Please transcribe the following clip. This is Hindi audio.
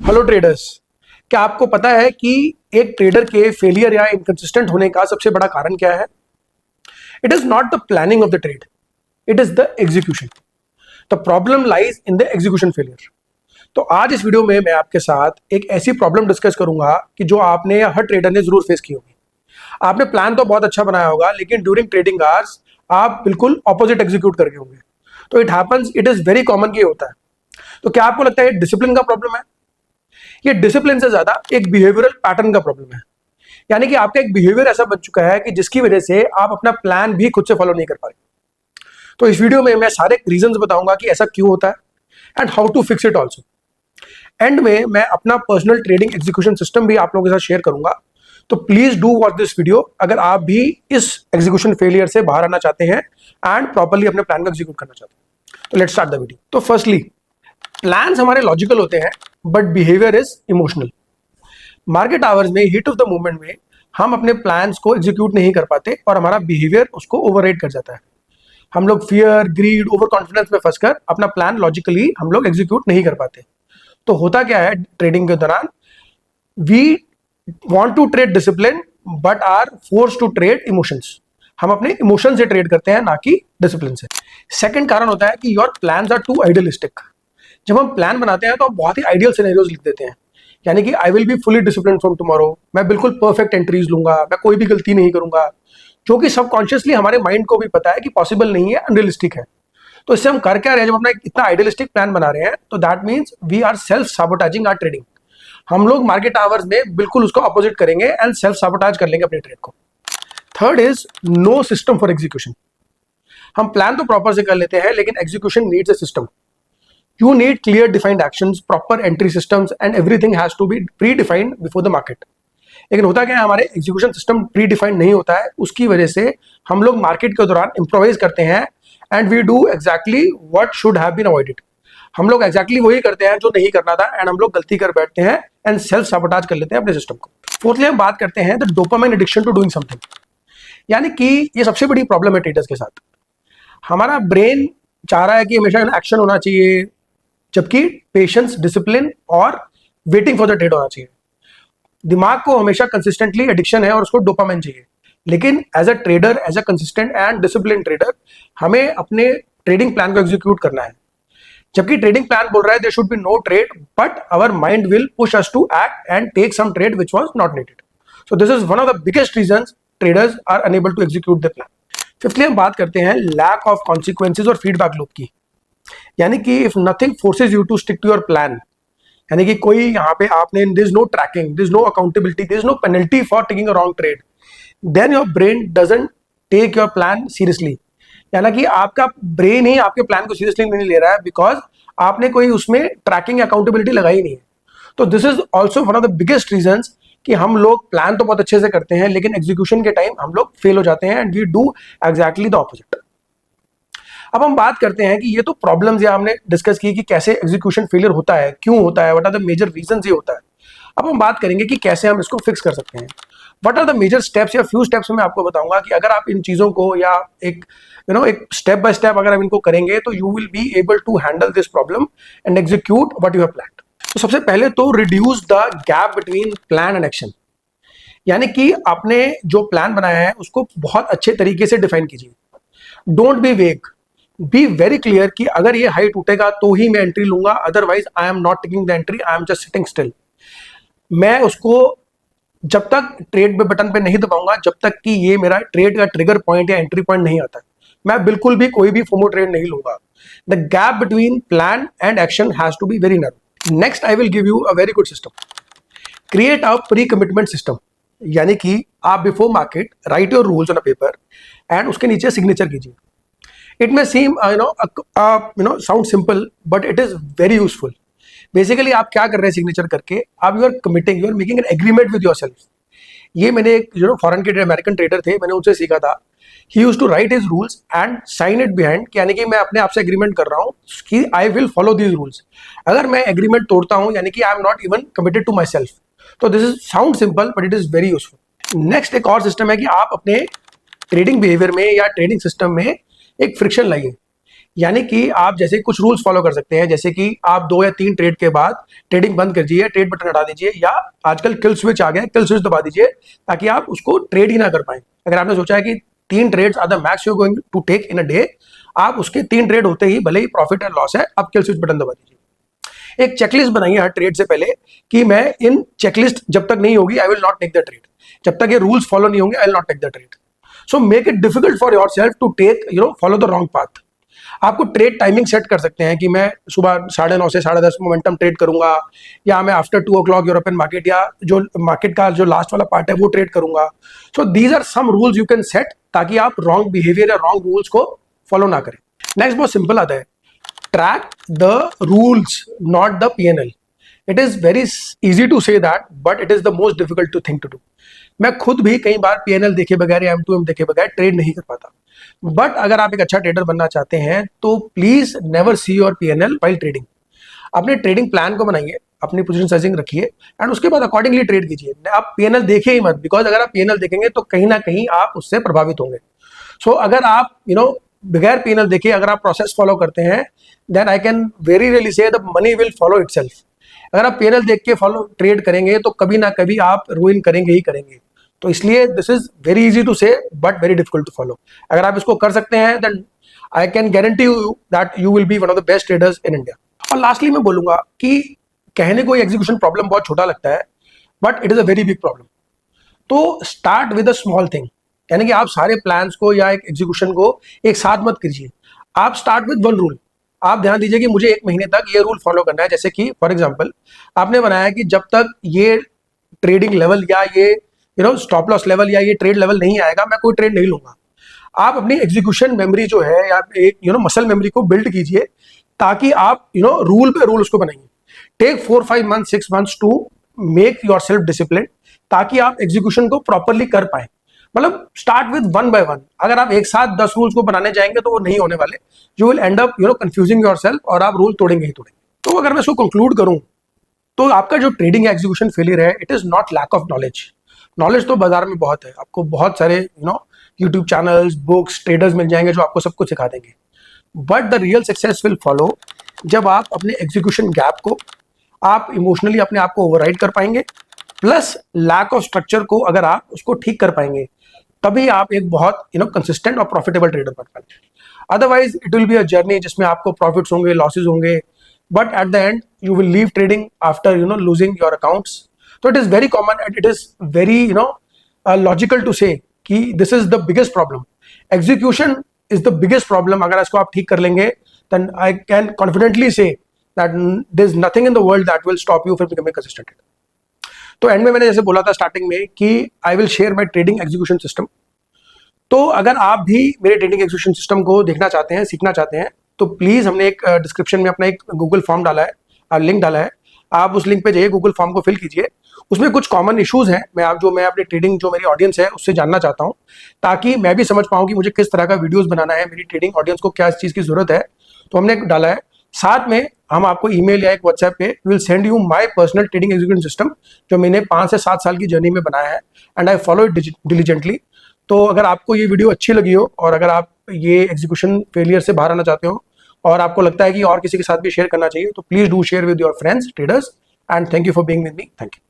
हेलो ट्रेडर्स, क्या आपको पता है कि एक ट्रेडर के फेलियर या इनकंसिस्टेंट होने का सबसे बड़ा कारण क्या है? It is not the planning of the trade, it is the execution. The problem lies in the execution failure. तो आज इस वीडियो में मैं आपके साथ एक ऐसी प्रॉब्लम डिस्कस करूंगा कि जो आपने या हर ट्रेडर ने जरूर फेस की होगी। आपने प्लान तो बहुत अच्छा बनाया होगा, लेकिन ड्यूरिंग ट्रेडिंग आवर्स आप बिल्कुल ऑपोजिट एग्जीक्यूट करके होंगे। तो it happens, it is very common कि ये होता है। तो क्या आपको लगता है ये डिसिप्लिन का प्रॉब्लम है? ये डिसिप्लिन से ज्यादा एक बिहेवियरल पैटर्न का प्रॉब्लम है। यानी कि आपका एक बिहेवियर ऐसा बन चुका है कि जिसकी वजह से आप अपना प्लान भी खुद से फॉलो नहीं कर पा रहे। तो इस वीडियो में मैं सारे रीजंस बताऊंगा कि ऐसा क्यों होता है and how to fix it also. And में मैं अपना पर्सनल ट्रेडिंग एग्जीक्यूशन सिस्टम भी आप लोगों के साथ शेयर करूंगा। तो please do watch this video अगर आप भी इस एग्जीक्यूशन फेलियर से बाहर आना चाहते हैं एंड प्रॉपर्ली अपने प्लान को एग्जीक्यूट करना चाहते हैं। तो लेट्स स्टार्ट द वीडियो। तो फर्स्टली, प्लान्स हमारे लॉजिकल होते हैं but behaviour is emotional. Market hours में, हीट ऑफ द मूवमेंट में हम अपने प्लान्स को एग्जीक्यूट नहीं कर पाते और हमारा बिहेवियर उसको ओवरराइड कर जाता है। हम लोग फियर, ग्रीड, ओवर कॉन्फिडेंस में फंसकर अपना प्लान लॉजिकली हम लोग एग्जीक्यूट नहीं कर पाते। तो होता क्या है ट्रेडिंग के दौरान, we want to trade discipline but are force to trade emotions. हम अपने इमोशन से ट्रेड करते हैं, ना कि डिसिप्लिन से। सेकंड कारण होता है कि your plans are too idealistic. जब हम प्लान बनाते हैं तो हम बहुत ही आइडियल सिनेरियोज लिख देते हैं। यानी कि I will be fully discipline from tomorrow, मैं बिल्कुल परफेक्ट एंट्रीज लूंगा, मैं कोई भी गलती नहीं करूंगा, जो कि सबकॉन्शियसली हमारे माइंड को भी पता है कि पॉसिबल नहीं है, अनरियलिस्टिक है। तो इससे हम कर क्या रहे हैं, जब अपना इतना आइडियलिस्टिक प्लान बना रहे हैं तो that means we are self sabotaging our trading. हम लोग मार्केट आवर्स में बिल्कुल उसको अपोजिट करेंगे एंड सेल्फ साबोटाज कर लेंगे अपने ट्रेड को। Third is no system for execution. हम प्लान तो प्रॉपर से कर लेते हैं, लेकिन execution needs a system. You need clear defined actions, proper entry systems, and everything has to be predefined before the market. लेकिन होता क्या है, हमारे एग्जीक्यूशन सिस्टम प्रीडिफाइंड नहीं होता है। उसकी वजह से हम लोग मार्केट के दौरान इम्प्रोवाइज करते हैं and we do exactly what should have been avoided. हम लोग एग्जैक्टली वही करते हैं जो नहीं करना था एंड हम लोग गलती कर बैठते हैं एंड सेल्फ साबोटाज कर लेते हैं अपने सिस्टम को। फोर्थली हम बात करते हैं the dopamine addiction to doing something. यानी कि ये सबसे बड़ी प्रॉब्लम है ट्रेडर्स के साथ। हमारा ब्रेन चाह रहा है कि हमेशा एक्शन होना चाहिए, जबकि पेशेंस, डिसिप्लिन और वेटिंग फॉर द ट्रेड होना चाहिए। दिमाग को हमेशा कंसिस्टेंटली एडिक्शन है और उसको डोपामाइन चाहिए। लेकिन as a trader, as a consistent and discipline trader, हमें अपने ट्रेडिंग प्लान को एग्जीक्यूट करना है। जबकि ट्रेडिंग प्लान बोल रहा है there should be no trade, but our mind will push us to act and take some trade which was not needed. So this is one of the biggest reasons traders are unable to execute the plan. Fifthly हम बात करते हैं लैक ऑफ कॉन्सिक्वेंसेज और फीडबैक लूप की। यानी कि if nothing forces you to stick to your plan, यानी कि कोई यहाँ पे आपने this is no tracking, this is no accountability, this is no penalty for taking a wrong trade, then your brain doesn't take your plan seriously. यानी कि आपका ब्रेन ही आपके प्लान को सीरियसली नहीं ले रहा है बिकॉज आपने कोई उसमें ट्रैकिंग अकाउंटेबिलिटी लगाई नहीं है। तो this is also one of the biggest reasons कि हम लोग प्लान तो बहुत अच्छे से करते हैं, लेकिन एग्जीक्यूशन के टाइम हम लोग फेल हो जाते हैं and we do exactly the opposite. अब हम बात करते हैं कि ये तो प्रॉब्लम्स या हमने डिस्कस की कि कैसे एग्जीक्यूशन फेलियर होता है, क्यों होता है, what are the major reasons ये होता है। अब हम बात करेंगे कि कैसे हम इसको फिक्स कर सकते हैं। What are the major steps या फ्यू स्टेप्स मैं आपको बताऊंगा कि अगर आप इन चीजों को या एक एक स्टेप बाय स्टेप अगर आप इनको करेंगे तो you will be able to handle this problem and execute what you have planned. तो सबसे पहले तो reduce the gap between plan and action. यानी कि आपने जो प्लान बनाया है उसको बहुत अच्छे तरीके से डिफाइन कीजिए। डोंट बी वेग, बी वेरी क्लियर कि अगर ये हाई टूटेगा तो ही मैं एंट्री लूंगा, otherwise I am not taking the entry, I am just sitting still. मैं उसको जब तक ट्रेड पे बटन पे नहीं दबाऊंगा, जब तक कि ये मेरा ट्रेड का ट्रिगर पॉइंट या एंट्री पॉइंट नहीं आता, मैं बिल्कुल भी कोई भी फोमो ट्रेड नहीं लूंगा। The gap between plan and action has to be very narrow. Next I will give you a very good system. Create a pre commitment system. यानी कि आप before market write your rules on a paper and उसके नीचे सिग्नेचर कीजिए। It may seem sound simple, but it is very useful. Basically आप क्या कर रहे हैं सिग्नेचर करके, आप you are committing, you are making an agreement with yourself. ये मैंने एक फॉरेन के अमेरिकन ट्रेडर थे, मैंने उनसे सीखा था। He used to write his rules and sign it behind, यानी कि मैं अपने आप से एग्रीमेंट कर रहा हूँ कि I will follow these rules. अगर मैं एग्रीमेंट तोड़ता हूँ यानी कि I am not even committed to my self. तो this is sound simple but it is very useful. Next एक और सिस्टम है कि आप अपने ट्रेडिंग बिहेवियर में या ट्रेडिंग सिस्टम में एक फ्रिक्शन लाइए। यानी कि आप जैसे कुछ रूल्स फॉलो कर सकते हैं, जैसे कि आप 2 या 3 ट्रेड के बाद ट्रेडिंग बंद कर दीजिए, ट्रेड बटन हटा दीजिए, या आजकल किल स्विच आ गया है, किल स्विच दबा दीजिए ताकि आप उसको ट्रेड ही ना कर पाए। अगर आपने सोचा है कि 3 trades are the max you going to take in a day, आप उसके 3 ट्रेड होते ही भले ही प्रॉफिट एंड लॉस है, आप किल स्विच बटन दबा दीजिए। एक चेकलिस्ट बनाइए हर ट्रेड से पहले कि मैं इन चेकलिस्ट जब तक नहीं होगी I will not take the trade, जब तक ये रूल्स फॉलो नहीं होंगे I will not take the trade. So make it difficult for your self to take follow the wrong path. आपको ट्रेड टाइमिंग सेट कर सकते हैं कि मैं सुबह 9:30 से 10:30 मोमेंटम ट्रेड करूंगा, या मैं आफ्टर 2 o'clock यूरोपियन मार्केट या जो मार्केट का जो लास्ट वाला पार्ट है वो ट्रेड करूंगा। So these are some rules you can set ताकि आप रॉन्ग बिहेवियर या रॉन्ग रूल्स को फॉलो ना करें। नेक्स्ट बहुत सिंपल आता है, track the rules not the PNL। It is very easy to say that, but it is the most difficult to thing to do. मैं खुद भी कई बार PNL देखे बगैर या M2M देखे बगैर ट्रेड नहीं कर पाता। बट अगर आप एक अच्छा ट्रेडर बनना चाहते हैं तो please never see your PNL while trading. अपने ट्रेडिंग प्लान को बनाइए, अपनी पोजीशन साइजिंग रखिए एंड उसके बाद अकॉर्डिंगली ट्रेड कीजिए। आप PNL देखिए ही मत, बिकॉज अगर आप PNL देखेंगे तो कहीं ना कहीं आप उससे प्रभावित होंगे। सो अगर आप बगैर PNL देखे अगर आप प्रोसेस फॉलो करते हैं, then I can very really say the money will follow itself. अगर आप PNL देख के फॉलो ट्रेड करेंगे तो कभी ना कभी आप रुइन करेंगे ही करेंगे। तो इसलिए this is very easy to say but very difficult to follow. अगर आप इसको कर सकते हैं then I can guarantee you that you will be one of the best traders in India. और लास्टली मैं बोलूंगा कि कहने को एग्जीक्यूशन प्रॉब्लम बहुत छोटा लगता है, but it is a very big problem. तो start with a small thing, यानी कि आप सारे प्लान्स को या एक एग्जीक्यूशन को एक साथ मत कीजिए। आप स्टार्ट विद वन रूल। आप ध्यान दीजिए कि मुझे 1 महीने तक ये रूल फॉलो करना है। जैसे कि फॉर एग्जांपल आपने बनाया कि जब तक ये ट्रेडिंग लेवल या ये स्टॉप लॉस लेवल या ये ट्रेड लेवल नहीं आएगा मैं कोई ट्रेड नहीं लूंगा। आप अपनी एग्जीक्यूशन मेमोरी जो है या एक मसल मेमोरी को बिल्ड कीजिए ताकि आप रूल पे रूल उसको बनाइए। Take 4-5 months 6 months to make your self discipline ताकि आप एग्जीक्यूशन को प्रॉपरली कर पाए। मतलब स्टार्ट विद 1 by 1। अगर आप एक साथ 10 रूल्स को बनाने जाएंगे तो वो नहीं होने वाले। You will and up confusing yourself और आप रूल तोड़ेंगे ही तोड़ेंगे। तो अगर मैं इसको कंक्लूड करूं तो आपका जो ट्रेडिंग एग्जीक्यूशन फेलियर है, it is not lack of knowledge. Knowledge तो बाजार में बहुत है, आपको बहुत सारे यूट्यूब चैनल्स, बुक्स, ट्रेडर्स मिल जाएंगे जो आपको सब कुछ सिखा देंगे। But the real success will follow जब आप अपने एग्जीक्यूशन गैप को आप इमोशनली अपने आप को ओवरराइड कर पाएंगे, प्लस लैक ऑफ स्ट्रक्चर को अगर आप उसको ठीक कर पाएंगे, तभी आप एक बहुत कंसिस्टेंट और प्रॉफिटेबल ट्रेडर बन पाएंगे। Otherwise it will be a journey जिसमें आपको प्रॉफिट्स होंगे, लॉसेज होंगे, but at the end you will leave trading after losing your accounts. तो it is very common and it is very logical to say कि this is the biggest problem. Execution is the biggest problem. अगर इसको आप ठीक कर लेंगे then I can confidently say that there's nothing in the world that will stop you from becoming consistent. तो एंड में मैंने जैसे बोला था स्टार्टिंग में कि I will share my trading execution system. तो अगर आप भी मेरे ट्रेडिंग एग्जीक्यूशन सिस्टम को देखना चाहते हैं, सीखना चाहते हैं, तो प्लीज हमने एक डिस्क्रिप्शन में अपना एक गूगल फॉर्म डाला है, लिंक डाला है। आप उस लिंक पे जाइए, गूगल फॉर्म को फिल कीजिए। उसमें कुछ कॉमन इश्यूज हैं मैं अपने ट्रेडिंग जो मेरी ऑडियंस है उससे जानना चाहता हूँ, ताकि मैं भी समझ पाऊँ कि मुझे किस तरह का वीडियोस बनाना है, मेरी ट्रेडिंग ऑडियंस को क्या इस चीज़ की जरूरत है। तो हमने डाला है। साथ में हम आपको ईमेल या एक व्हाट्सएप पे will send you my personal trading execution system जो मैंने 5 से 7 साल की जर्नी में बनाया है and I follow it diligently. तो अगर आपको ये वीडियो अच्छी लगी हो और अगर आप ये एग्जीक्यूशन फेलियर से बाहर आना चाहते हो और आपको लगता है कि और किसी के साथ भी शेयर करना चाहिए, तो please do share with your friends traders and thank you for being with me. Thank you.